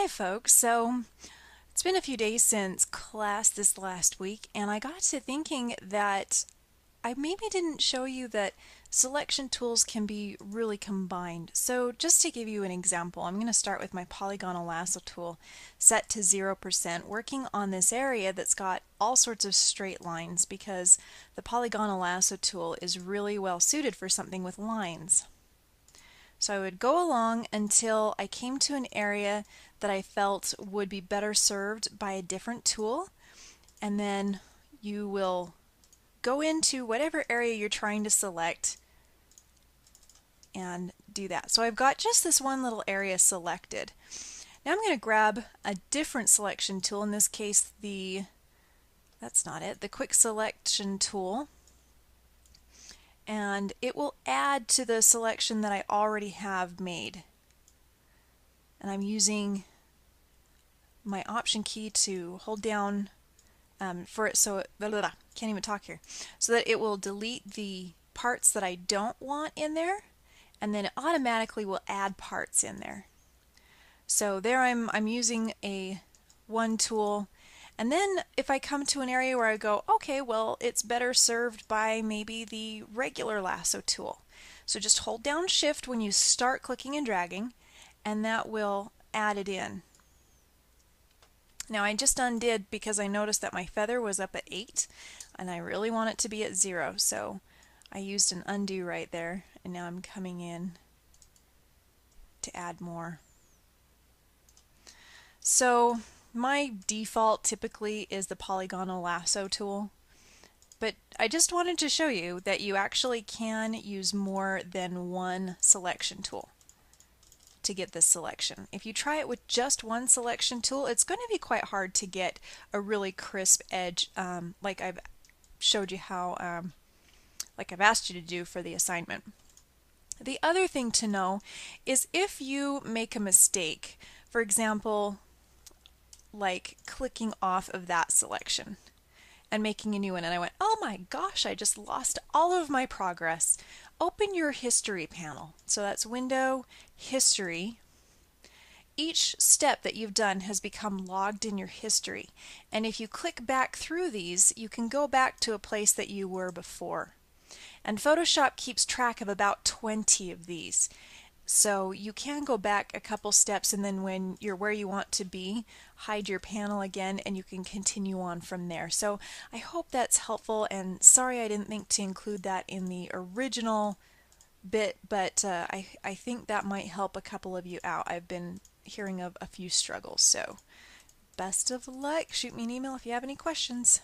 Hi folks, so it's been a few days since class this last week and I got to thinking that I maybe didn't show you that selection tools can be really combined. So just to give you an example, I'm going to start with my polygonal lasso tool set to 0%, working on this area that's got all sorts of straight lines because the polygonal lasso tool is really well suited for something with lines. So I would go along until I came to an area that I felt would be better served by a different tool, and then you will go into whatever area you're trying to select and do that. So I've got just this one little area selected. Now I'm going to grab a different selection tool, in this case that's not it, the quick selection tool, and it will add to the selection that I already have made. And I'm using my option key to hold down for it so can't even talk here, so that it will delete the parts that I don't want in there, and then it automatically will add parts in there. So there I'm using a one tool, and then if I come to an area where I go, okay, well, it's better served by maybe the regular lasso tool. So just hold down shift when you start clicking and dragging, and that will add it in. Now I just undid because I noticed that my feather was up at 8 and I really want it to be at 0, so I used an undo right there, and now I'm coming in to add more. So my default typically is the polygonal lasso tool, but I just wanted to show you that you actually can use more than one selection tool to get this selection. If you try it with just one selection tool, it's going to be quite hard to get a really crisp edge, like I've showed you how, like I've asked you to do for the assignment. The other thing to know is if you make a mistake, for example, like clicking off of that selection and making a new one, and I went, oh my gosh, I just lost all of my progress. Open your history panel. So that's Window, History. Each step that you've done has become logged in your history, and if you click back through these, you can go back to a place that you were before. And Photoshop keeps track of about 20 of these. So you can go back a couple steps, and then when you're where you want to be, hide your panel again and you can continue on from there. So I hope that's helpful, and sorry I didn't think to include that in the original bit, but I think that might help a couple of you out. I've been hearing of a few struggles, so best of luck. Shoot me an email if you have any questions.